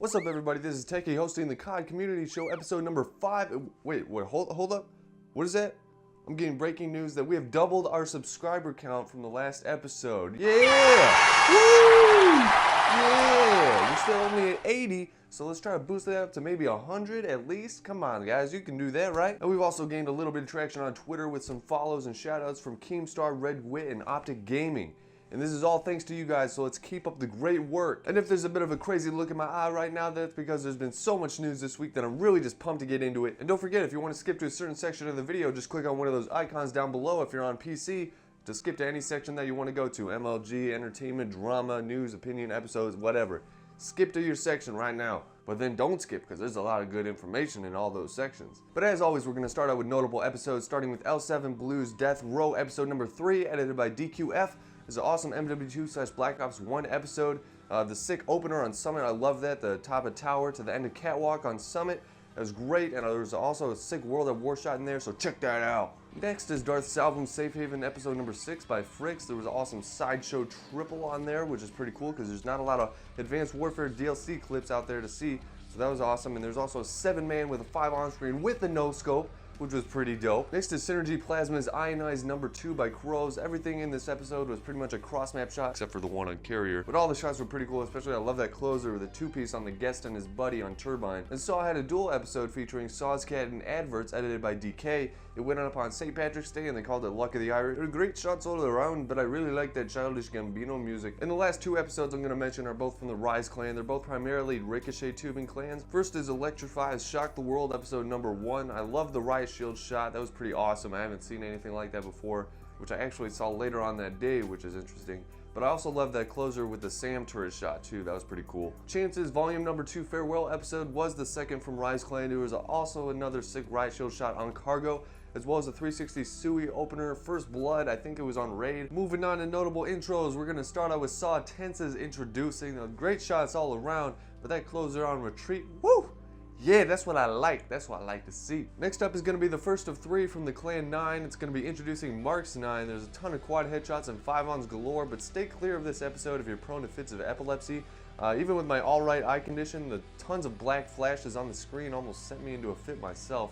What's up, everybody? This is Techie hosting the CoD Community Show, episode number 5. Wait, hold up. What is that? I'm getting breaking news that we have doubled our subscriber count from the last episode. Yeah! Woo! Yeah! We're still only at 80, so let's try to boost that up to maybe 100 at least. Come on, guys, you can do that, right? And we've also gained a little bit of traction on Twitter with some follows and shoutouts from Keemstar, Red Wit, and Optic Gaming. And this is all thanks to you guys, so let's keep up the great work. And if there's a bit of a crazy look in my eye right now, that's because there's been so much news this week that I'm really just pumped to get into it. And don't forget, if you want to skip to a certain section of the video, just click on one of those icons down below if you're on PC to skip to any section that you want to go to. MLG, entertainment, drama, news, opinion, episodes, whatever. Skip to your section right now. But then don't skip, because there's a lot of good information in all those sections. But as always, we're going to start out with notable episodes, starting with L7 Blues Death Row, episode number 3, edited by DQF. It's an awesome MW2/Black Ops 1 episode. The sick opener on Summit, I love that. The top of tower to the end of Catwalk on Summit. It was great, and there was also a sick World at War shot in there, so check that out. Next is Darth's album Safe Haven, episode number 6 by Fricks. There was an awesome sideshow triple on there, which is pretty cool because there's not a lot of Advanced Warfare DLC clips out there to see. So that was awesome, and there's also a 7-man with a 5 on-screen with the no-scope, which was pretty dope. Next is Synergy Plasma's Ionized number 2 by Crows. Everything in this episode was pretty much a cross-map shot, except for the one on Carrier. But all the shots were pretty cool, especially I love that closer with a 2-piece on the guest and his buddy on Turbine. And Saw had a dual episode featuring Saw's Cat and Adverts, edited by DK. It went up on St. Patrick's Day, and they called it Luck of the Irish. Great shots all around, but I really like that Childish Gambino music. And the last 2 episodes I'm going to mention are both from the Rise clan. They're both primarily Ricochet tubing clans. First is Electrify's Shock the World, episode number 1. I love the Riot Shield shot. That was pretty awesome. I haven't seen anything like that before, which I actually saw later on that day, which is interesting. But I also love that closer with the Sam turret shot too. That was pretty cool. Chance's volume number 2 farewell episode was the second from Rise Clan. There was also another sick Riot Shield shot on Cargo, as well as a 360 Sui opener, First Blood, I think it was on Raid. Moving on to notable intros, we're gonna start out with Saw Tense's introducing. Great shots all around, but that closer on Retreat, woo! Yeah, that's what I like. That's what I like to see. Next up is going to be the first of 3 from the Clan 9. It's going to be introducing Marks 9. There's a ton of quad headshots and 5-ons galore, but stay clear of this episode if you're prone to fits of epilepsy. Even with my alright eye condition, the tons of black flashes on the screen almost sent me into a fit myself.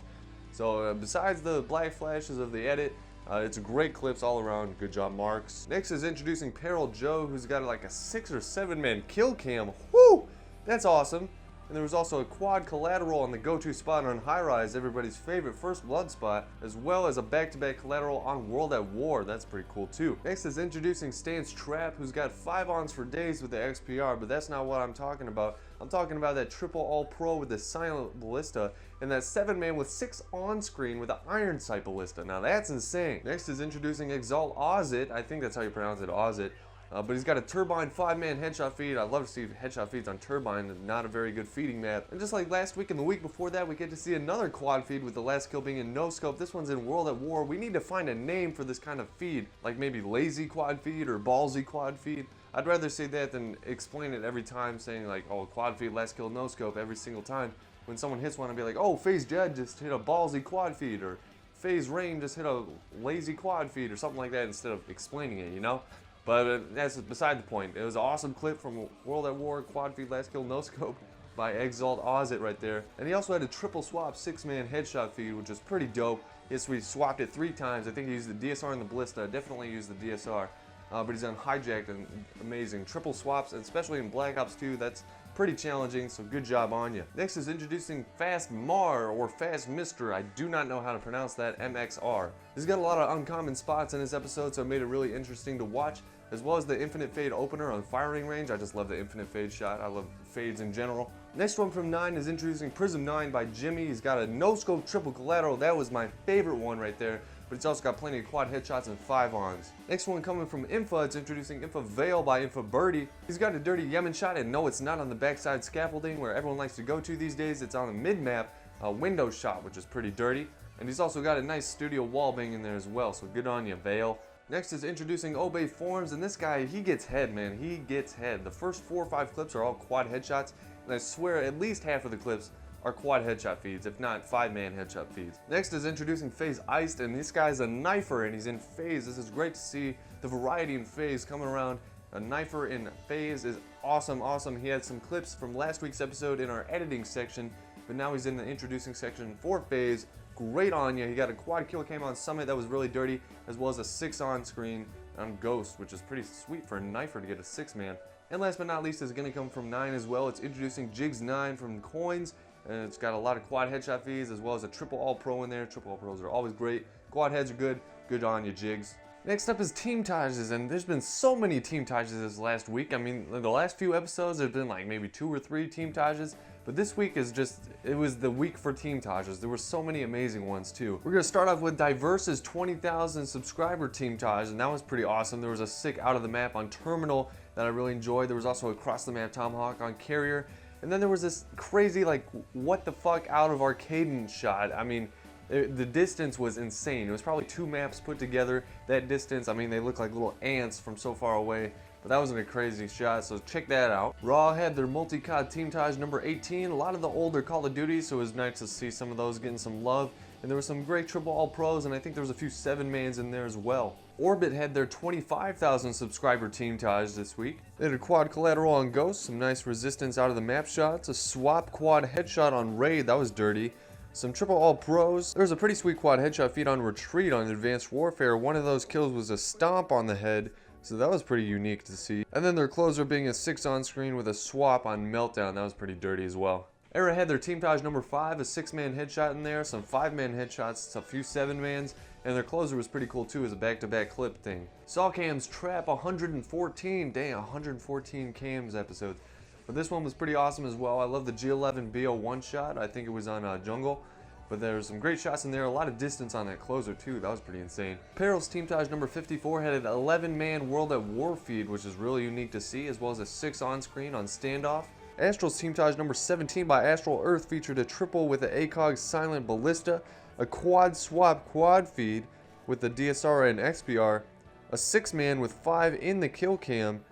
So besides the black flashes of the edit, it's great clips all around. Good job, Marks. Next is introducing Peril Joe, who's got like a 6 or 7-man kill cam. Woo! That's awesome. And there was also a quad collateral on the go-to spot on High Rise, everybody's favorite First Blood spot, as well as a back-to-back collateral on World at War. That's pretty cool too. Next is introducing Stance Trap, who's got 5-ons for days with the XPR, but that's not what I'm talking about. I'm talking about that triple all-pro with the Silent Ballista, and that 7-man with 6 on-screen with the Iron Sight Ballista. Now that's insane. Next is introducing Exalt Ozit, I think that's how you pronounce it, Ozit. But he's got a Turbine 5-man headshot feed. I love to see headshot feeds on Turbine, not a very good feeding map. And just like last week and the week before that, we get to see another quad feed with the last kill being in no scope. This one's in World at War. We need to find a name for this kind of feed, like maybe lazy quad feed or ballsy quad feed. I'd rather say that than explain it every time, saying like, oh, quad feed, last kill, no scope every single time. When someone hits one, I'd be like, oh, FaZe Jed just hit a ballsy quad feed, or FaZe Rain just hit a lazy quad feed, or something like that, instead of explaining it, you know? But that's beside the point. It was an awesome clip from World at War, quad feed, last kill, no scope by Exalt Ozit right there. And he also had a triple swap 6-man headshot feed, which is pretty dope. Yes, we swapped it 3 times. I think he used the DSR and the Ballista. Definitely used the DSR. But he's on Hijacked and amazing. Triple swaps, and especially in Black Ops 2, that's pretty challenging, so good job on you. Next is introducing Fast Mar, or Fast Mister. I do not know how to pronounce that, MXR. He's got a lot of uncommon spots in this episode, so it made it really interesting to watch, as well as the Infinite Fade opener on Firing Range. I just love the Infinite Fade shot. I love fades in general. Next one from 9 is introducing Prism 9 by Jimmy. He's got a no-scope triple collateral. That was my favorite one right there. But it's also got plenty of quad headshots and 5-ons. Next one coming from Infa, it's introducing Infa Veil by Infa Birdie. He's got a dirty Yemen shot, and no, it's not on the backside scaffolding where everyone likes to go to these days. It's on the mid-map window shot, which is pretty dirty. And he's also got a nice studio wall bang in there as well, so good on you, Veil. Next is introducing Obey Forms, and this guy, he gets head, man. He gets head. The first 4 or 5 clips are all quad headshots, and I swear at least half of the clips are quad headshot feeds, if not 5-man headshot feeds. Next is introducing FaZe Iced, and this guy's a knifer and he's in FaZe. This is great to see the variety in FaZe coming around A Knifer in FaZe is awesome, awesome. He had some clips from last week's episode in our editing section, but now he's in the introducing section for FaZe. Great on you. He got a quad kill cam on Summit that was really dirty, as well as a 6 on screen on Ghost, which is pretty sweet for a Knifer to get a 6-man. And last but not least is going to come from 9 as well. It's introducing Jigs 9 from Coins, and it's got a lot of quad headshot feeds as well as a triple all pro in there. Triple all pros are always great. Quad heads are good. Good on you, Jigs. Next up is Teamtages, and there's been so many Teamtages this last week. I mean, the last few episodes there's been like maybe 2 or 3 Teamtages, but this week is just, it was the week for Teamtages. There were so many amazing ones too. We're gonna start off with Diverse's 20,000 subscriber Teamtage, and that was pretty awesome. There was a sick out of the map on Terminal that I really enjoyed. There was also a across the map Tomahawk on Carrier, and then there was this crazy like what the fuck out of arcade shot. I mean, the distance was insane. It was probably 2 maps put together. That distance, I mean, they look like little ants from so far away, but that wasn't a crazy shot, so check that out. Raw had their multi-COD Teamtage number 18. A lot of the older Call of Duty, so it was nice to see some of those getting some love. And there were some great triple all pros, and I think there was a few 7-mans in there as well. Orbit had their 25,000 subscriber Teamtage this week. They had a quad collateral on Ghost, some nice resistance out of the map shots, a swap quad headshot on Raid, that was dirty. Some triple all pros. There was a pretty sweet quad headshot feed on Retreat on Advanced Warfare. One of those kills was a stomp on the head, so that was pretty unique to see. And then their closer being a 6 on screen with a swap on Meltdown. That was pretty dirty as well. Era had their Teamtage number 5, a 6-man headshot in there, some 5-man headshots, a few 7-mans, and their closer was pretty cool too as a back-to-back clip thing. Sawcams Trap 114, dang, 114 cams episodes. But this one was pretty awesome as well. I love the G11 BO1 shot. I think it was on Jungle. But there's some great shots in there. A lot of distance on that closer too. That was pretty insane. Peril's Teamtage number 54 had an 11-man World at War feed, which is really unique to see, as well as a 6 on screen on Standoff. Astral's Teamtage number 17 by Astral Earth featured a triple with the ACOG Silent Ballista, a quad swap quad feed with the DSR and XPR, a 6-man with 5 in the kill cam,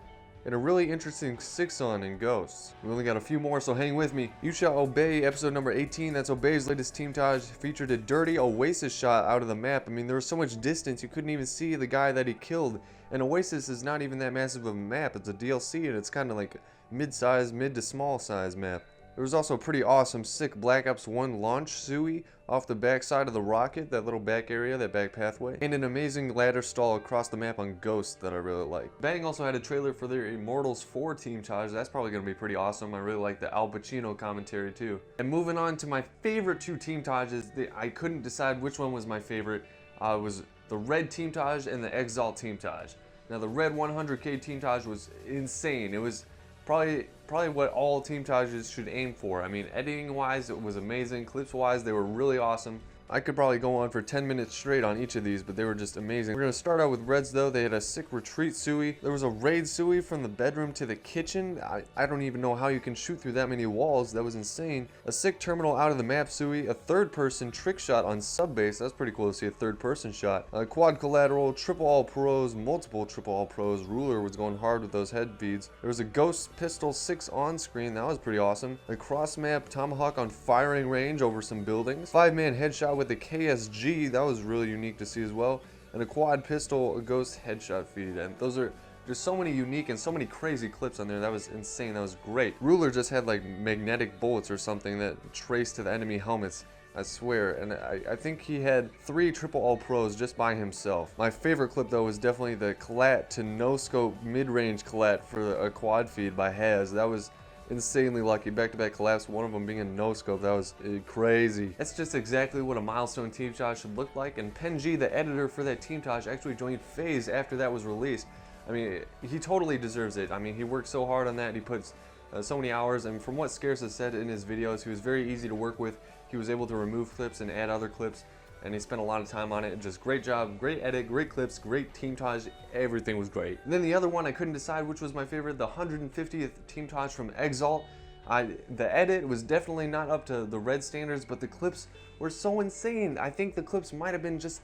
and a really interesting 6 on in Ghosts. We only got a few more, so hang with me. You Shall Obey, episode number 18. That's Obey's latest Teamtage. Featured a dirty Oasis shot out of the map. I mean, there was so much distance, you couldn't even see the guy that he killed. And Oasis is not even that massive of a map. It's a DLC, and it's kind of like mid-size, mid to small size map. There was also a pretty awesome, sick Black Ops 1 launch Sui off the back side of the rocket, that little back area, that back pathway, and an amazing ladder stall across the map on Ghost that I really like. Bang also had a trailer for their Immortals 4 Teamtage. That's probably going to be pretty awesome. I really like the Al Pacino commentary too. And moving on to my favorite 2 Teamtages, I couldn't decide which one was my favorite. It was the Red Teamtage and the Exalt Teamtage. Now the Red 100K Teamtage was insane. It was probably what all Teamtages should aim for. I mean, editing wise it was amazing, clips wise they were really awesome. I could probably go on for 10 minutes straight on each of these, but they were just amazing. We're going to start out with Reds though. They had a sick Retreat Sui. There was a Raid Sui from the bedroom to the kitchen. I don't even know how you can shoot through that many walls. That was insane. A sick Terminal out of the map Sui. A 3rd-person trick shot on Subbase. That's pretty cool to see a 3rd-person shot. A quad collateral, triple all pros, multiple triple all pros. Ruler was going hard with those head feeds. There was a Ghost Pistol 6 on screen. That was pretty awesome. A cross map Tomahawk on firing range over some buildings. 5-man headshot with the KSG, that was really unique to see as well, and a quad pistol, a Ghost headshot feed. And those are just so many unique and so many crazy clips on there. That was insane. That was great. Ruler just had like magnetic bullets or something that traced to the enemy helmets, I swear. And I think he had 3 triple all pros just by himself. My favorite clip though was definitely the collat to no scope mid-range collat for a quad feed by Haz. That was insanely lucky. Back-to-back collapse, one of them being a no-scope. That was crazy. That's just exactly what a milestone Teamtage should look like, and PenG, the editor for that Teamtage, actually joined FaZe after that was released. I mean, he totally deserves it. I mean, he worked so hard on that, he puts so many hours, and from what Scarce has said in his videos, he was very easy to work with. He was able to remove clips and add other clips, and he spent a lot of time on it. Just great job, great edit, great clips, great Teamtage, everything was great. And then the other one, I couldn't decide which was my favorite, the 150th Teamtage from Exalt. The edit was definitely not up to the Red standards, but the clips were so insane. I think the clips might have been just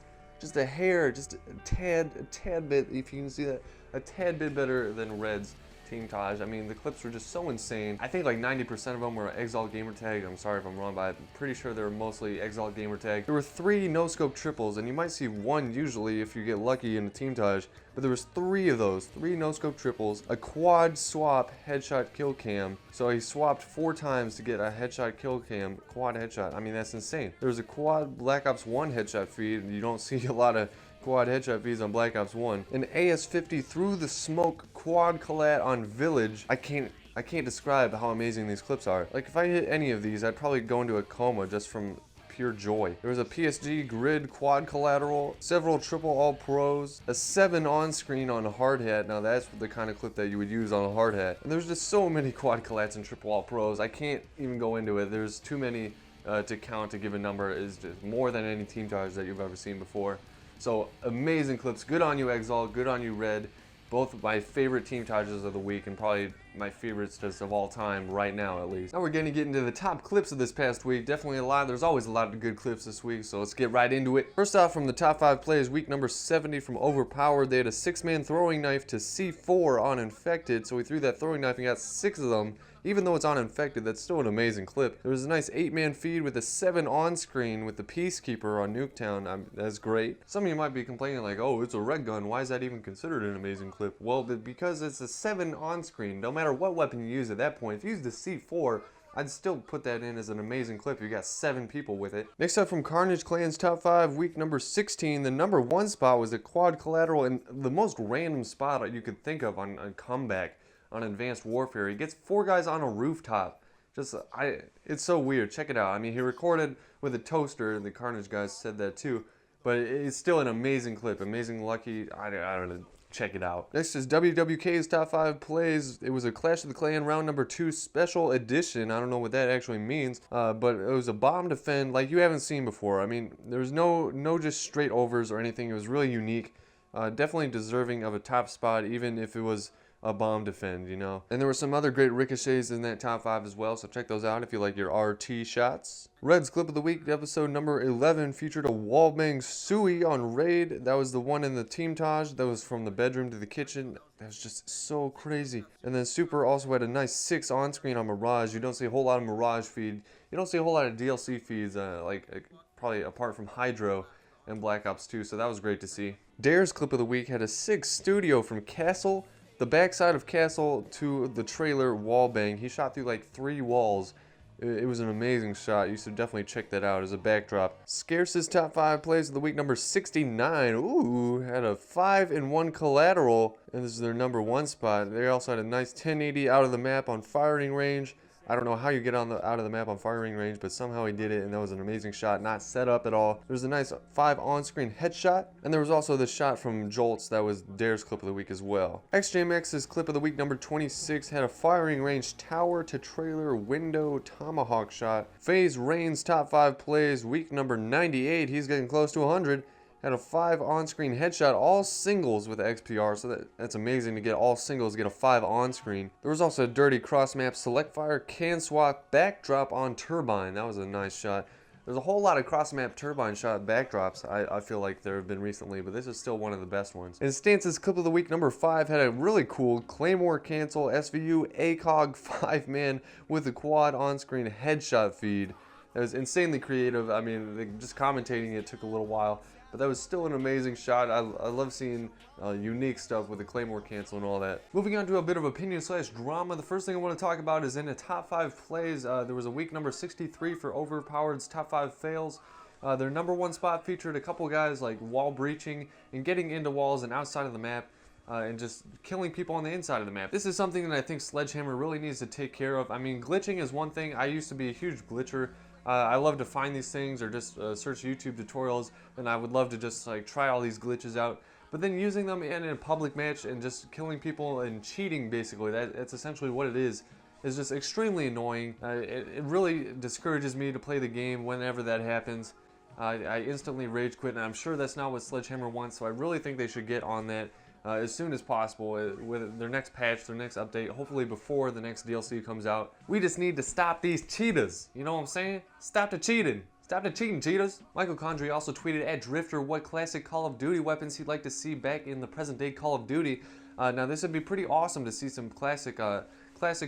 a hair, just a tad bit, if you can see that, a tad bit better than Red's. Teamtage. I mean, the clips were just so insane. I think like 90% of them were Exalt Gamertag. I'm sorry if I'm wrong, but I'm pretty sure they were mostly Exalt Gamertag. There were 3 no-scope triples, and you might see 1 usually if you get lucky in a Teamtage, but there was 3 of those, 3 no-scope triples, a quad swap headshot kill cam. So he swapped 4 times to get a headshot kill cam, quad headshot. I mean, that's insane. There was a quad Black Ops 1 headshot feed, and you don't see a lot of quad headshot feeds on Black Ops 1. An AS-50 through the smoke quad collat on Village. I can't describe how amazing these clips are. Like, if I hit any of these, I'd probably go into a coma just from pure joy. There was a PSG grid quad collateral, several triple all pros, a 7 on screen on a hard hat. Now that's the kind of clip that you would use on a hard hat. And there's just so many quad collats and triple all pros. I can't even go into it. There's too many to count to give a number. It's just more than any Teamtage that you've ever seen before. So amazing clips. Good on you, Exalt. Good on you, Red. Both of my favorite Teamtages of the week, and probably my favorites just of all time right now, at least. Now we're going to get into the top clips of this past week. Definitely a lot. There's always a lot of good clips this week, so let's get right into it. First off, from the top 5 plays, week number 70 from Overpowered. They had a 6-man throwing knife to C4 on Infected, so he threw that throwing knife and got 6 of them. Even though it's on Infected, that's still an amazing clip. There was a nice 8-man feed with a 7 on screen with the Peacekeeper on Nuketown. That's great. Some of you might be complaining like, oh, it's a red gun. Why is that even considered an amazing clip? Well, because it's a 7 on screen. No matter what weapon you use at that point, if you use the C4, I'd still put that in as an amazing clip. You got 7 people with it. Next up from Carnage Clan's top 5, week number 16, the number 1 spot was a quad collateral in the most random spot you could think of on Comeback. On Advanced Warfare. He gets 4 guys on a rooftop. It's so weird. Check it out. I mean, he recorded with a toaster, and the Carnage guys said that too, but it's still an amazing clip. Amazing Lucky. I don't know. Check it out. Next is WWK's top 5 plays. It was a Clash of the Clan round number 2 special edition. I don't know what that actually means, but it was a bomb defend like you haven't seen before. I mean, there was no just straight overs or anything. It was really unique. Definitely deserving of a top spot, even if it was a bomb defend, you know. And there were some other great ricochets in that top 5 as well, so check those out if you like your RT shots. Red's clip of the week, episode number 11, featured a wallbang Sui on Raid. That was the one in the Teamtage. That was from the bedroom to the kitchen. That was just so crazy. And then Super also had a nice 6 on screen on Mirage. You don't see a whole lot of Mirage feed. You don't see a whole lot of DLC feeds, probably apart from Hydro and Black Ops 2, so that was great to see. Dare's clip of the week had a 6 studio from Castle. The backside of Castle to the trailer wallbang. He shot through like 3 walls. It was an amazing shot. You should definitely check that out as a backdrop. Scarce's top 5 plays of the week, number 69. Ooh, had a 5-in-1 collateral, and this is their number 1 spot. They also had a nice 1080 out of the map on firing range. I don't know how you get out of the map on firing range, but somehow he did it, and that was an amazing shot, not set up at all. There was a nice 5 on-screen headshot, and there was also the shot from Jolts that was Dare's clip of the week as well. XJMX's clip of the week, number 26, had a firing range tower to trailer window tomahawk shot. FaZe Rain's top 5 plays, week number 98, he's getting close to 100. Had a 5 on-screen headshot, all singles with XPR, so that's amazing to get all singles, get a 5 on-screen. There was also a dirty cross-map select fire, can swap, backdrop on Turbine. That was a nice shot. There's a whole lot of cross-map Turbine shot backdrops, I feel like there have been recently, but this is still one of the best ones. And Stance's clip of the week, number 5, had a really cool Claymore cancel SVU ACOG 5-man with a quad on-screen headshot feed. That was insanely creative. I mean, just commentating it took a little while. But that was still an amazing shot. I love seeing unique stuff with the Claymore cancel and all that. Moving on to a bit of opinion/drama. The first thing I want to talk about is in the top 5 plays. There was a week number 63 for Overpowered's top 5 fails. Their number 1 spot featured a couple guys like wall breaching and getting into walls and outside of the map. And just killing people on the inside of the map. This is something that I think Sledgehammer really needs to take care of. I mean, glitching is one thing. I used to be a huge glitcher. I love to find these things or just search YouTube tutorials, and I would love to just like try all these glitches out. But then using them in a public match and just killing people and cheating, basically, that's essentially what it is just extremely annoying. It really discourages me to play the game whenever that happens. I instantly rage quit, and I'm sure that's not what Sledgehammer wants, so I really think they should get on that as soon as possible with their next patch, their next update, hopefully before the next DLC comes out. We just need to stop these cheaters, you know what I'm saying? Stop the cheating. Stop the cheating, cheaters. Michael Condrey also tweeted at Drifter what classic Call of Duty weapons he'd like to see back in the present day Call of Duty. Now this would be pretty awesome to see some classic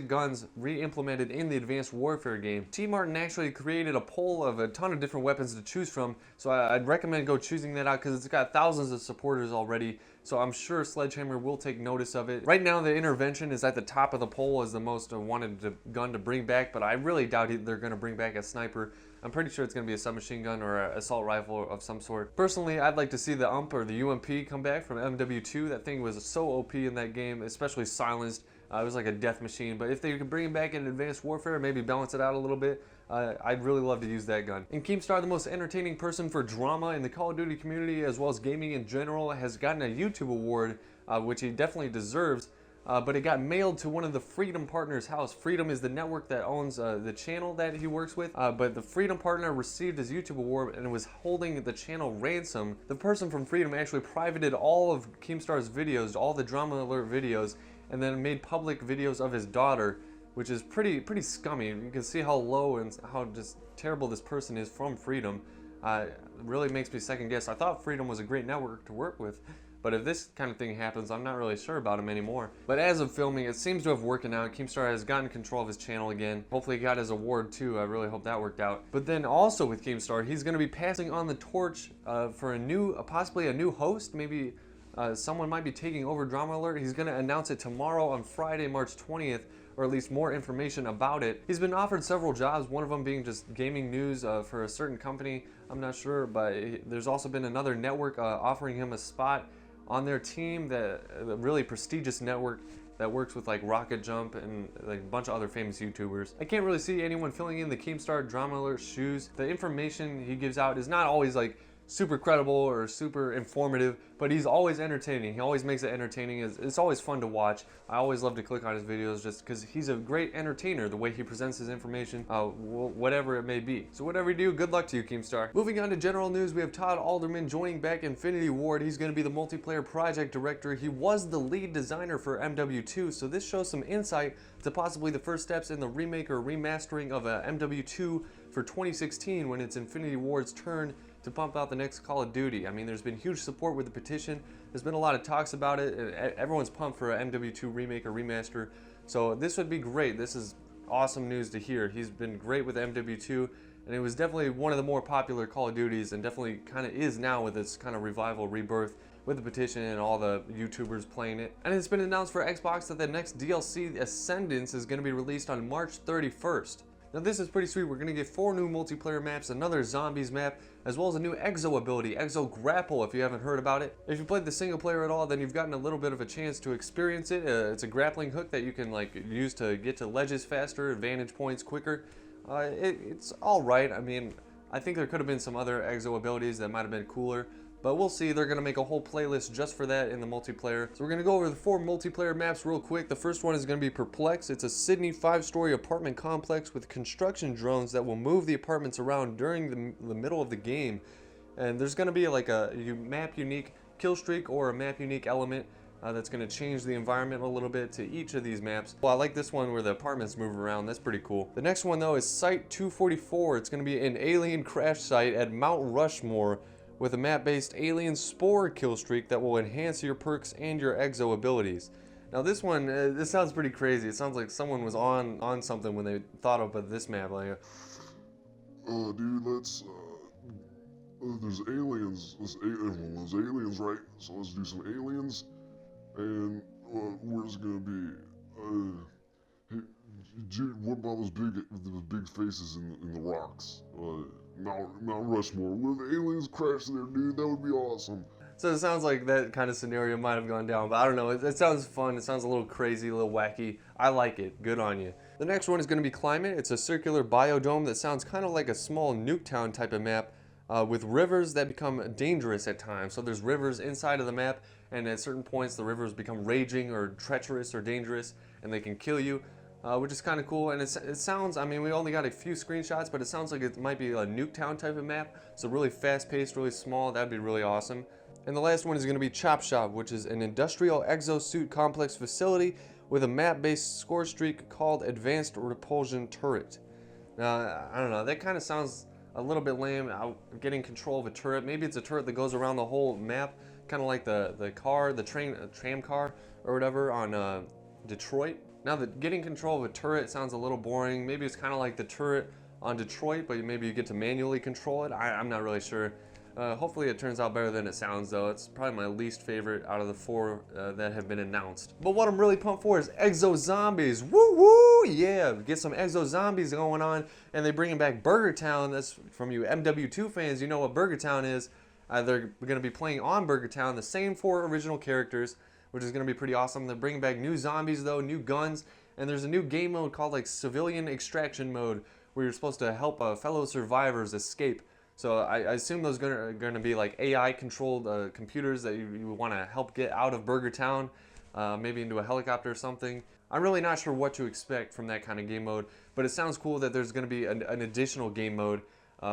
guns re-implemented in the Advanced Warfare game. T. Martin actually created a poll of a ton of different weapons to choose from, so I'd recommend go choosing that out because it's got thousands of supporters already, so I'm sure Sledgehammer will take notice of it. Right now the Intervention is at the top of the poll as the most wanted gun to bring back, but I really doubt they're going to bring back a sniper. I'm pretty sure it's going to be a submachine gun or an assault rifle of some sort. Personally, I'd like to see the UMP or the UMP come back from MW2. That thing was so OP in that game, especially silenced. It was like a death machine, but if they could bring it back in Advanced Warfare, maybe balance it out a little bit, I'd really love to use that gun. And Keemstar, the most entertaining person for drama in the Call of Duty community as well as gaming in general, has gotten a YouTube award, which he definitely deserves. But it got mailed to one of the Freedom Partners' house. Freedom is the network that owns the channel that he works with. But the Freedom Partner received his YouTube award and was holding the channel ransom. The person from Freedom actually privated all of Keemstar's videos, all the Drama Alert videos, and then made public videos of his daughter, which is pretty scummy. You can see how low and how just terrible this person is from Freedom. It really makes me second guess. I thought Freedom was a great network to work with. But if this kind of thing happens, I'm not really sure about him anymore. But as of filming, it seems to have worked out. Keemstar has gotten control of his channel again. Hopefully he got his award too. I really hope that worked out. But then also with Keemstar, he's going to be passing on the torch for possibly a new host. Maybe someone might be taking over Drama Alert. He's going to announce it tomorrow on Friday, March 20th. Or at least more information about it. He's been offered several jobs, one of them being just gaming news for a certain company. I'm not sure, but there's also been another network offering him a spot on their team, that a really prestigious network that works with like Rocket Jump and like a bunch of other famous YouTubers. I can't really see anyone filling in the Keemstar Drama Alert shoes. The information he gives out is not always like super credible or super informative, but he's always entertaining. He always makes it entertaining. It's always fun to watch. I always love to click on his videos just because he's a great entertainer, the way he presents his information, whatever it may be. So whatever you do, good luck to you, Keemstar. Moving on to general news, we have Todd Alderman joining back Infinity Ward. He's going to be the multiplayer project director. He was the lead designer for MW2, so this shows some insight to possibly the first steps in the remake or remastering of MW2 for 2016 when it's Infinity Ward's turn to pump out the next Call of Duty. I mean, there's been huge support with the petition. There's been a lot of talks about it. Everyone's pumped for a MW2 remake or remaster. So this would be great. This is awesome news to hear. He's been great with MW2, and it was definitely one of the more popular Call of Duties, and definitely kind of is now with its kind of revival, rebirth, with the petition and all the YouTubers playing it. And it's been announced for Xbox that the next DLC, Ascendance, is going to be released on March 31st. Now this is pretty sweet. We're going to get 4 new multiplayer maps, another zombies map, as well as a new Exo ability, Exo Grapple, if you haven't heard about it. If you played the single player at all, then you've gotten a little bit of a chance to experience it. It's a grappling hook that you can like use to get to ledges faster, vantage points quicker. It's alright. I mean, I think there could have been some other Exo abilities that might have been cooler. But we'll see. They're going to make a whole playlist just for that in the multiplayer. So we're going to go over the 4 multiplayer maps real quick. The first one is going to be Perplex. It's a Sydney 5-story apartment complex with construction drones that will move the apartments around during the middle of the game. And there's going to be like a map unique kill streak or a map unique element that's going to change the environment a little bit to each of these maps. Well, I like this one where the apartments move around. That's pretty cool. The next one though is Site 244. It's going to be an alien crash site at Mount Rushmore, with a map-based alien spore kill streak that will enhance your perks and your exo abilities. Now this one, this sounds pretty crazy. It sounds like someone was on something when they thought about this map. Like, dude, let's, there's aliens. Everyone loves aliens, right? So let's do some aliens. And, where's it gonna be? Hey, dude, what about those big faces in the rocks? Mount Rushmore. What if aliens crash there, dude? That would be awesome. So it sounds like that kind of scenario might have gone down, but I don't know. It sounds fun. It sounds a little crazy, a little wacky. I like it. Good on you. The next one is going to be Climate. It's a circular biodome that sounds kind of like a small Nuketown type of map with rivers that become dangerous at times. So there's rivers inside of the map, and at certain points the rivers become raging or treacherous or dangerous, and they can kill you. Which is kind of cool, and it sounds, I mean, we only got a few screenshots, but it sounds like it might be a Nuketown type of map, so really fast-paced, really small. That'd be really awesome. And the last one is going to be Chop Shop, which is an industrial exosuit complex facility with a map-based score streak called Advanced Repulsion Turret. Now, I don't know, that kind of sounds a little bit lame, getting control of a turret. Maybe it's a turret that goes around the whole map kind of like the car, the tram car or whatever on Detroit. Now, getting control of a turret sounds a little boring. Maybe it's kind of like the turret on Detroit, but maybe you get to manually control it. I'm not really sure. Hopefully it turns out better than it sounds, though. It's probably my least favorite out of the 4 that have been announced. But what I'm really pumped for is Exo Zombies. Woo woo! Yeah, get some Exo Zombies going on, and they're bringing back Burger Town. That's from you MW2 fans. You know what Burger Town is. They're going to be playing on Burger Town the same 4 original characters, which is going to be pretty awesome. They're bringing back new zombies, though, new guns, and there's a new game mode called like Civilian Extraction Mode, where you're supposed to help fellow survivors escape. So I assume those are going to be like AI-controlled computers that you want to help get out of Burger Town, maybe into a helicopter or something. I'm really not sure what to expect from that kind of game mode, but it sounds cool that there's going to be an additional game mode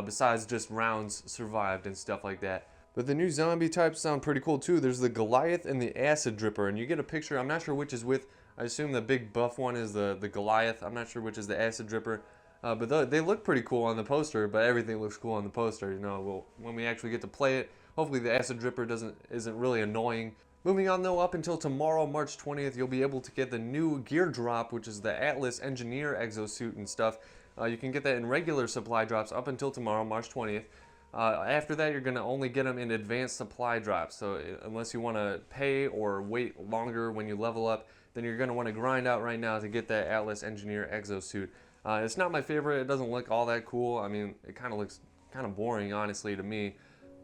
besides just rounds survived and stuff like that. But the new zombie types sound pretty cool too. There's the Goliath and the Acid Dripper, and you get a picture. I'm not sure which is with. I assume the big buff one is the Goliath. I'm not sure which is the Acid Dripper. But they look pretty cool on the poster, but everything looks cool on the poster. You know, well, when we actually get to play it, hopefully the Acid Dripper isn't really annoying. Moving on though, up until tomorrow, March 20th, you'll be able to get the new gear drop, which is the Atlas Engineer exosuit and stuff. You can get that in regular supply drops up until tomorrow, March 20th. After that, you're going to only get them in advanced supply drops. So unless you want to pay or wait longer when you level up, then you're going to want to grind out right now to get that Atlas Engineer exosuit. It's not my favorite. It doesn't look all that cool. I mean, it kind of looks kind of boring, honestly, to me.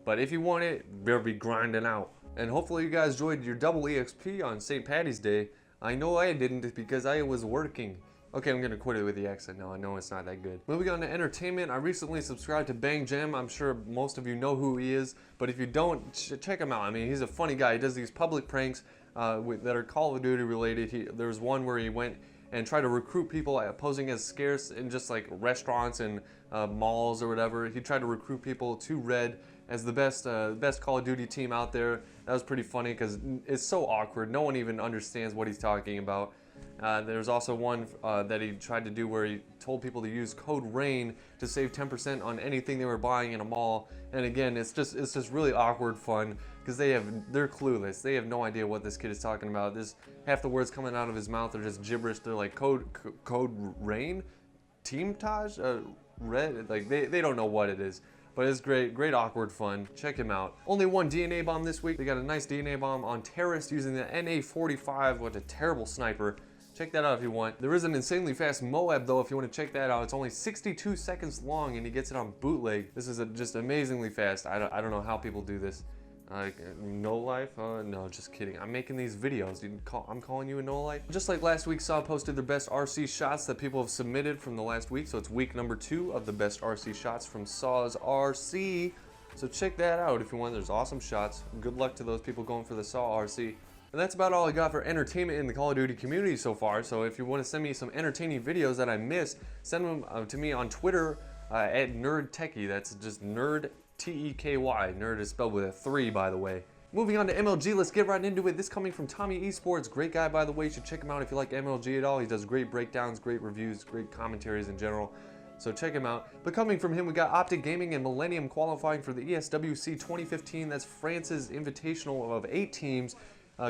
But if you want it, better be grinding out. And hopefully you guys enjoyed your double EXP on St. Patty's Day. I know I didn't because I was working. Okay, I'm gonna quit it with the accent now. I know it's not that good. Moving on to entertainment, I recently subscribed to Bang Jam. I'm sure most of you know who he is, but if you don't, check him out. I mean, he's a funny guy. He does these public pranks that are Call of Duty related. There was one where he went and tried to recruit people posing as scarce in just like restaurants and malls or whatever. He tried to recruit people to Red as the best Call of Duty team out there. That was pretty funny because it's so awkward. No one even understands what he's talking about. There's also one that he tried to do where he told people to use code RAIN to save 10% on anything they were buying in a mall. And again, it's just really awkward fun because they're clueless. They have no idea what this kid is talking about. Half the words coming out of his mouth are just gibberish. They're like code RAIN, Teamtages, Red. Like they don't know what it is. But it's great awkward fun. Check him out. Only one DNA bomb this week. They got a nice DNA bomb on terrorist using the NA-45. What a terrible sniper. Check that out if you want. There is an insanely fast Moab though if you want to check that out. It's only 62 seconds long and he gets it on bootleg. This is just amazingly fast. I don't know how people do this. No life? No, just kidding. I'm making these videos. I'm calling you a no life? Just like last week, Saw posted their best RC shots that people have submitted from the last week. So it's week number 2 of the best RC shots from Saw's RC. So check that out if you want. There's awesome shots. Good luck to those people going for the Saw RC. And that's about all I got for entertainment in the Call of Duty community so far. So if you want to send me some entertaining videos that I missed, send them to me on Twitter at NerdTechie. That's just Nerd T-E-K-Y. Nerd is spelled with a 3, by the way. Moving on to MLG, let's get right into it. This coming from Tommy Esports. Great guy, by the way. You should check him out if you like MLG at all. He does great breakdowns, great reviews, great commentaries in general. So check him out. But coming from him, we got Optic Gaming and Millennium qualifying for the ESWC 2015. That's France's invitational of 8 teams.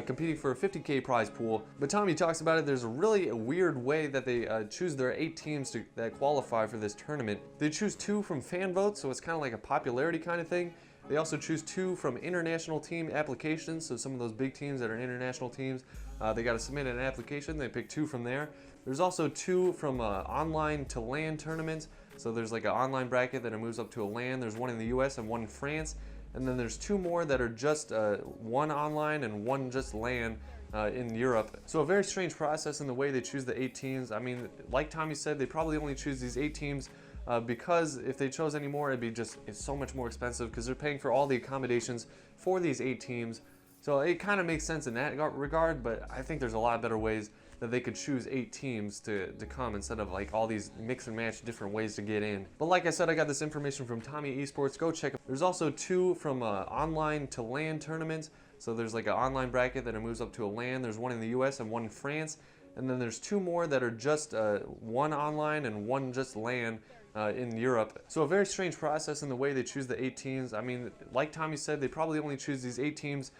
Competing for a 50K prize pool. But Tommy talks about it. There's a really weird way that they choose their 8 teams that qualify for this tournament. They choose 2 from fan votes, so it's kind of like a popularity kind of thing. They also choose 2 from international team applications, so some of those big teams that are international teams, they got to submit an application. They pick 2 from there. There's also 2 from online to LAN tournaments. So there's like an online bracket that it moves up to a LAN. There's one in the US and one in France. And then there's 2 more that are just one online and one just LAN in Europe. So a very strange process in the way they choose the 8 teams. I mean, like Tommy said, they probably only choose these 8 teams because if they chose any more, it's so much more expensive because they're paying for all the accommodations for these 8 teams. So it kind of makes sense in that regard, but I think there's a lot better ways that they could choose 8 teams to come instead of like all these mix and match different ways to get in. But like I said, I got this information from Tommy Esports. Go check them. There's also 2 from online to LAN tournaments. So there's like an online bracket that it moves up to a LAN. There's one in the US and one in France. And then there's 2 more that are just one online and one just LAN in Europe. So a very strange process in the way they choose the 8 teams. I mean, like Tommy said, they probably only choose these 8 teams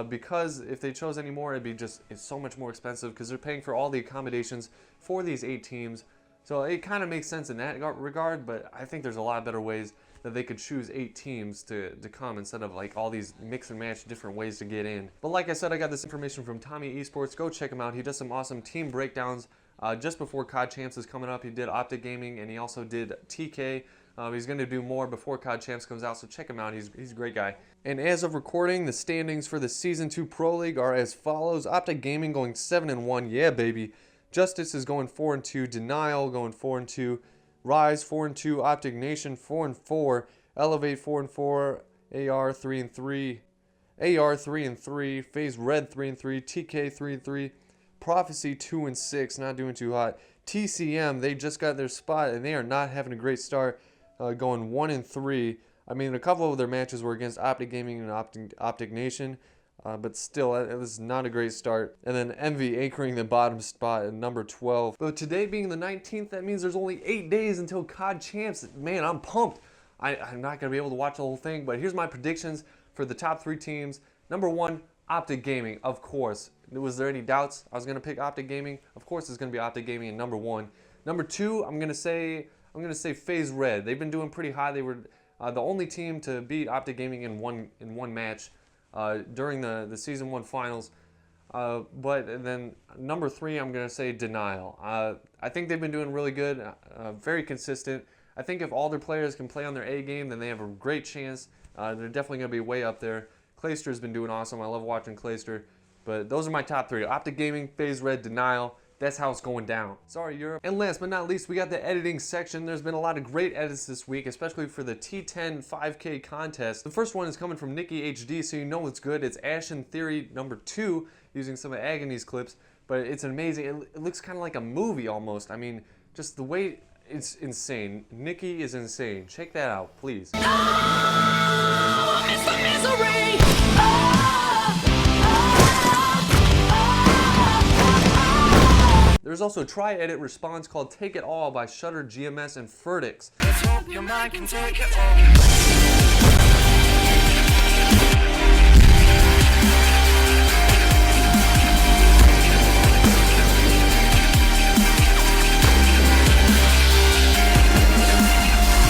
because if they chose any more, it's so much more expensive because they're paying for all the accommodations for these 8 teams. So it kind of makes sense in that regard, but I think there's a lot better ways that they could choose 8 teams to come instead of like all these mix and match different ways to get in. But like I said, I got this information from Tommy Esports. Go check him out. He does some awesome team breakdowns just before COD Champs is coming up. He did Optic Gaming and he also did TK. He's going to do more before COD Champs comes out, so check him out. He's a great guy. And as of recording, the standings for the Season 2 Pro League are as follows. Optic Gaming going 7-1. Yeah, baby. Justice is going 4-2. Denial going 4-2. Rise 4-2. Optic Nation 4-4. Elevate 4-4. AR 3-3. AR 3-3. FaZe Red 3-3. TK 3-3. Prophecy 2-6. Not doing too hot. TCM, they just got their spot and they are not having a great start. Going 1-3. I mean, a couple of their matches were against Optic Gaming and Optic Nation, but still, it was not a great start. And then Envy anchoring the bottom spot at number 12. But today being the 19th, that means there's only 8 days until COD Champs. Man, I'm pumped. I'm not going to be able to watch the whole thing, but here's my predictions for the top 3 teams. Number 1, Optic Gaming, of course. Was there any doubts I was going to pick Optic Gaming? Of course it's going to be Optic Gaming in number 1. Number 2, I'm going to say FaZe Red. They've been doing pretty high. They were the only team to beat Optic Gaming in one match during the Season 1 finals. But then number 3, I'm going to say Denial. I think they've been doing really good, very consistent. I think if all their players can play on their A game, then they have a great chance. They're definitely going to be way up there. Clayster's been doing awesome. I love watching Clayster. But those are my top 3. Optic Gaming, FaZe Red, Denial. That's how it's going down. Sorry, Europe. And last but not least, we got the editing section. There's been a lot of great edits this week, especially for the T10 5K contest. The first one is coming from Nikki HD, so you know it's good. It's Ashen Theory number 2, using some of Agony's clips. But it's amazing. It looks kind of like a movie almost. I mean, just the way, it's insane. Nikki is insane. Check that out, please. Oh, it's the misery. There's also a try-edit response called Take It All by Shutter, GMS, and Ferdix. Let's hope your mind can take it all.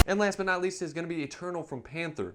And last but not least is going to be Eternal from Panther.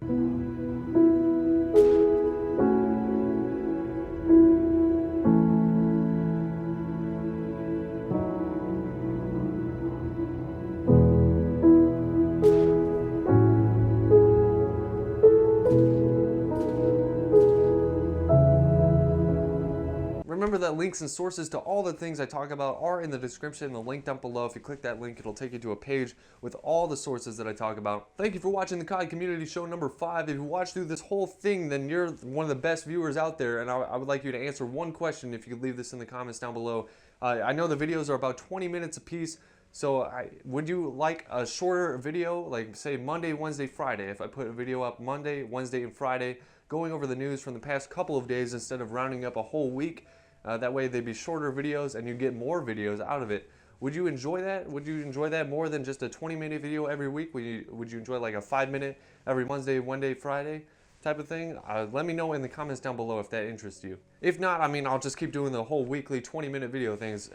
Remember that links and sources to all the things I talk about are in the description, the link down below. If you click that link, it'll take you to a page with all the sources that I talk about. Thank you for watching the COD Community Show number 5. If you watched through this whole thing, then you're one of the best viewers out there, and I would like you to answer one question if you could leave this in the comments down below. I know the videos are about 20 minutes a piece, so would you like a shorter video, like say Monday, Wednesday, Friday? If I put a video up Monday, Wednesday, and Friday, going over the news from the past couple of days instead of rounding up a whole week. That way they'd be shorter videos and you get more videos out of it. Would you enjoy that? Would you enjoy that more than just a 20-minute video every week? Would you enjoy like a 5-minute every Wednesday, Friday type of thing? Let me know in the comments down below if that interests you. If not, I mean, I'll just keep doing the whole weekly 20-minute video things.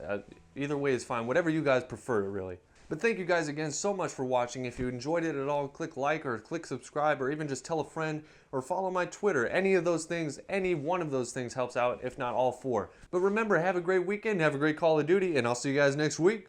Either way is fine, whatever you guys prefer, really. But thank you guys again so much for watching. If you enjoyed it at all, click like or click subscribe or even just tell a friend or follow my Twitter. Any of those things, any one of those things helps out, if not all 4. But remember, have a great weekend, have a great Call of Duty, and I'll see you guys next week.